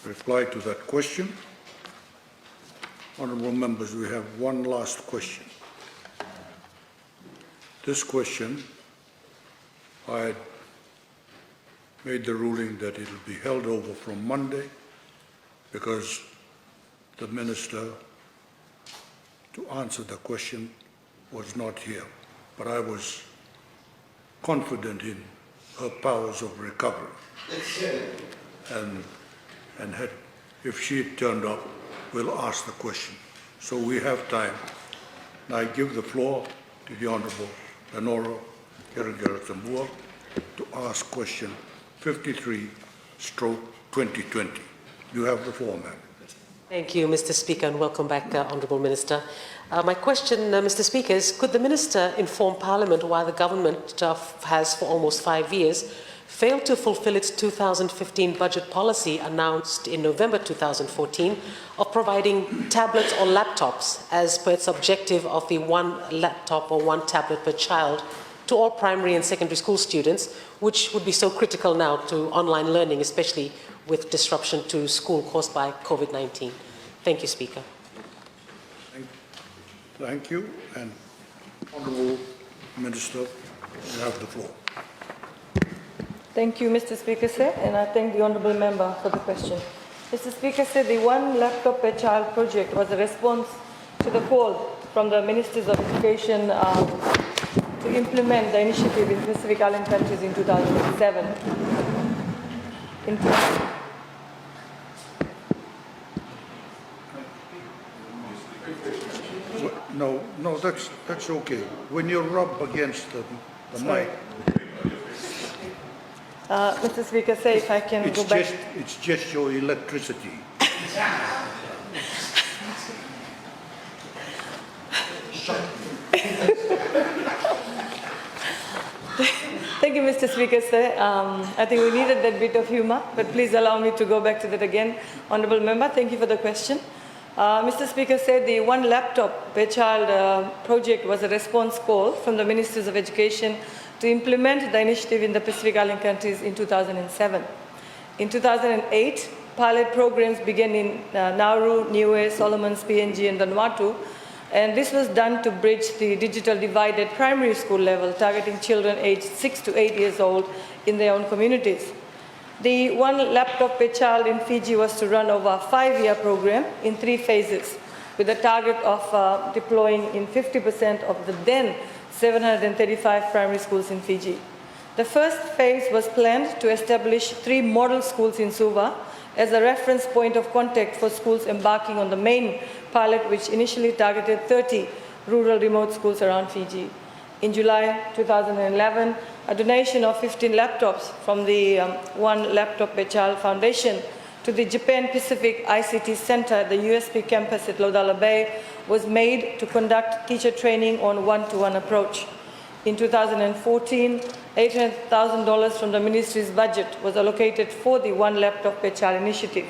reply to that question. Honourable members, we have one last question. This question, I had made the ruling that it will be held over from Monday because the Minister to answer the question was not here. But I was confident in her powers of recovery. And if she had turned up, we'll ask the question. So we have time. Now I give the floor to the Honourable Lenora Herregera-Tambua to ask question 53/2020. You have the floor, ma'am. Thank you, Mr. Speaker, and welcome back, Honourable Minister. My question, Mr. Speaker, is could the Minister inform Parliament why the government has, for almost 5 years, failed to fulfil its 2015 budget policy announced in November 2014 of providing tablets or laptops as per its objective of the one laptop or one tablet per child to all primary and secondary school students, which would be so critical now to online learning, especially with disruption to school caused by COVID-19. Thank you, Speaker. Thank you. And Honourable Minister, you have the floor. Thank you, Mr. Speaker, sir, and I thank the Honourable Member for the question. Mr. Speaker, sir, the One Laptop Per Child project was a response to the call from the Ministers of Education to implement the initiative in Pacific Island countries in 2007. No, that's okay. When you rub against the mic. Mr. Speaker, sir, if I can go back. It's just your electricity. Thank you, Mr. Speaker, sir. I think we needed that bit of humour, but please allow me to go back to that again. Honourable Member, thank you for the question. Mr. Speaker said the One Laptop Per Child project was a response call from the Ministers of Education to implement the initiative in the Pacific Island countries in 2007. In 2008, pilot programs began in Nauru, Niue, Solomons, PNG and Vanuatu, and this was done to bridge the digital divide at primary school level, targeting children aged 6 to 8 years old in their own communities. The One Laptop Per Child in Fiji was to run over a 5-year program in 3 phases, with a target of deploying in 50% of the then 735 primary schools in Fiji. The first phase was planned to establish 3 model schools in Suva as a reference point of contact for schools embarking on the main pilot, which initially targeted 30 rural remote schools around Fiji. In July 2011, a donation of 15 laptops from the One Laptop Per Child Foundation to the Japan Pacific ICT Center at the USP campus at Laudala Bay was made to conduct teacher training on one-to-one approach. In 2014, $800,000 from the ministry's budget was allocated for the One Laptop Per Child initiative.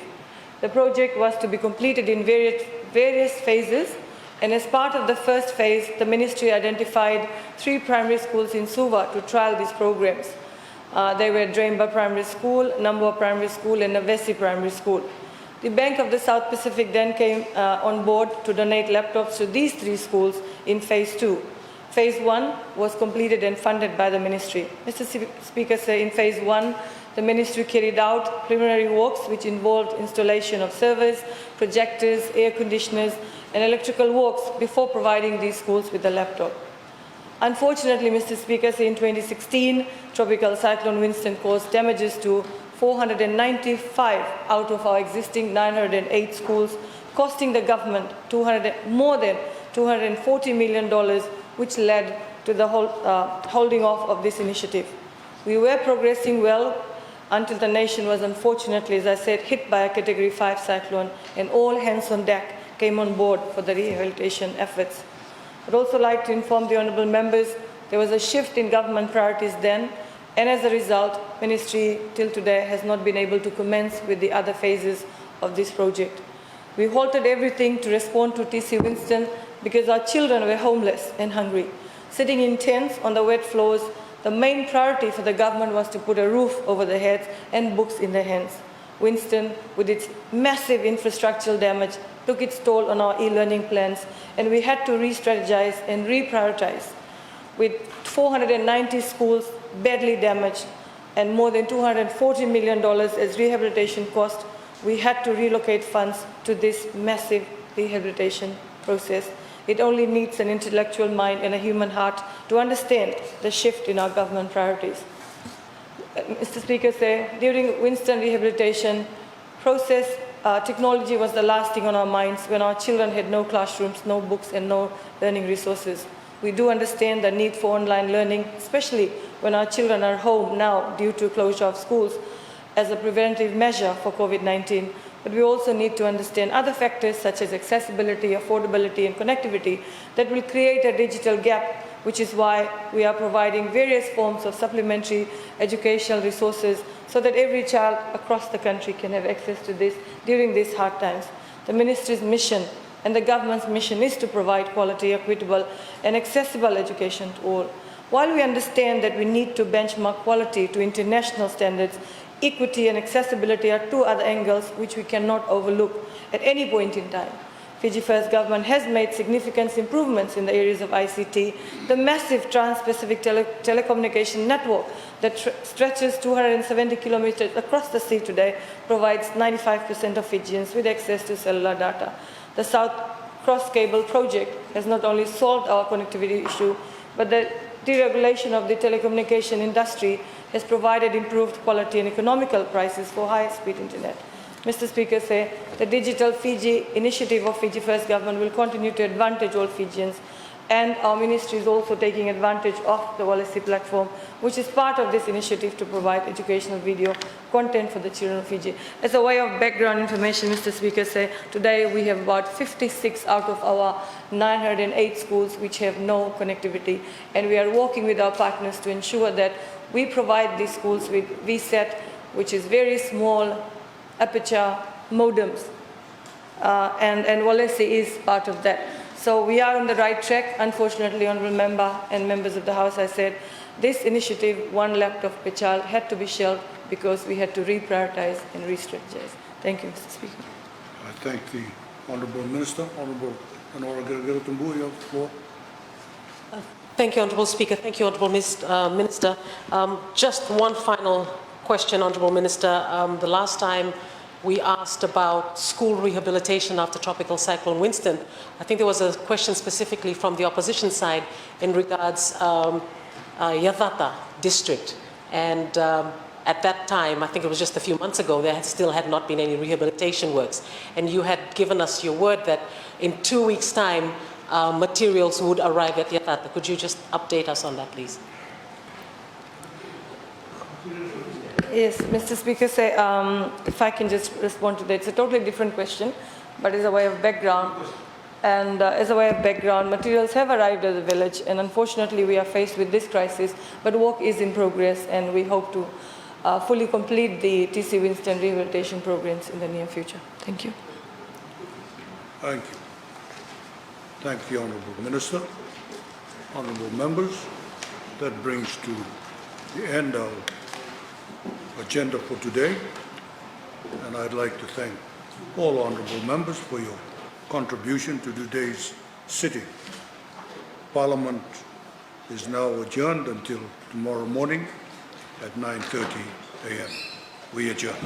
The project was to be completed in various phases, and as part of the first phase, the ministry identified 3 primary schools in Suva to trial these programs. They were Draimba Primary School, Namboa Primary School, and Navesi Primary School. The Bank of the South Pacific then came on board to donate laptops to these 3 schools in phase 2. Phase 1 was completed and funded by the ministry. Mr. Speaker, sir, in phase 1, the ministry carried out preliminary works which involved installation of servers, projectors, air conditioners, and electrical works before providing these schools with a laptop. Unfortunately, Mr. Speaker, in 2016, Tropical Cyclone Winston caused damages to 495 out of our existing 908 schools, costing the government more than $240 million, which led to the holding off of this initiative. We were progressing well until the nation was unfortunately, as I said, hit by a Category 5 cyclone, and all hands on deck came on board for the rehabilitation efforts. I'd also like to inform the honourable members there was a shift in government priorities then, and as a result, Ministry till today has not been able to commence with the other phases of this project. We halted everything to respond to TC Winston because our children were homeless and hungry. Sitting in tents on the wet floors, the main priority for the government was to put a roof over their heads and books in their hands. Winston, with its massive infrastructural damage, took its toll on our e-learning plans, and we had to re-strategize and reprioritize. With 490 schools badly damaged and more than $240 million as rehabilitation cost, we had to relocate funds to this massive rehabilitation process. It only needs an intellectual mind and a human heart to understand the shift in our government priorities. Mr. Speaker, during Winston rehabilitation process, technology was the last thing on our minds when our children had no classrooms, no books, and no learning resources. We do understand the need for online learning, especially when our children are home now due to closure of schools as a preventive measure for COVID-19. But we also need to understand other factors such as accessibility, affordability, and connectivity that will create a digital gap, which is why we are providing various forms of supplementary educational resources so that every child across the country can have access to this during these hard times. The Ministry's mission and the government's mission is to provide quality, equitable, and accessible education to all. While we understand that we need to benchmark quality to international standards, equity and accessibility are two other angles which we cannot overlook at any point in time. Fiji First government has made significant improvements in the areas of ICT. The massive trans-Pacific telecommunication network that stretches 270 kilometers across the sea today provides 95% of Fijians with access to cellular data. The South Cross Cable project has not only solved our connectivity issue, but the deregulation of the telecommunication industry has provided improved quality and economical prices for high-speed internet. Mr. Speaker, the Digital Fiji initiative of Fiji First government will continue to advantage all Fijians, and our ministry is also taking advantage of the Walasi platform, which is part of this initiative to provide educational video content for the children of Fiji. As a way of background information, Mr. Speaker, today we have about 56 out of our 908 schools which have no connectivity, and we are working with our partners to ensure that we provide these schools with VSAT, which is very small aperture modems, and Walasi is part of that. So we are on the right track. Unfortunately, Honourable Member and members of the House, I said this initiative, one laptop per child, had to be shelved because we had to reprioritize and re-strategize. Thank you, Mr. Speaker. I thank the Honourable Minister. Honourable Anora Gergeratumbu, you have the floor. Thank you, Honourable Speaker. Thank you, Honourable Minister. Just one final question, Honourable Minister. The last time we asked about school rehabilitation after Tropical Cyclone Winston, I think there was a question specifically from the opposition side in regards Yatata district. And at that time, I think it was just a few months ago, there still had not been any rehabilitation works. And you had given us your word that in 2 weeks' time, materials would arrive at Yatata. Could you just update us on that, please? Yes, Mr. Speaker, if I can just respond to that. It's a totally different question, but as a way of background. And as a way of background, materials have arrived at the village, and unfortunately we are faced with this crisis, but work is in progress, and we hope to fully complete the TC Winston rehabilitation programs in the near future. Thank you. Thank you. Thank the Honourable Minister. Honourable members, that brings to the end our agenda for today, and I'd like to thank all honourable members for your contribution to today's sitting. Parliament is now adjourned until tomorrow morning at 9:30 a.m. We adjourn.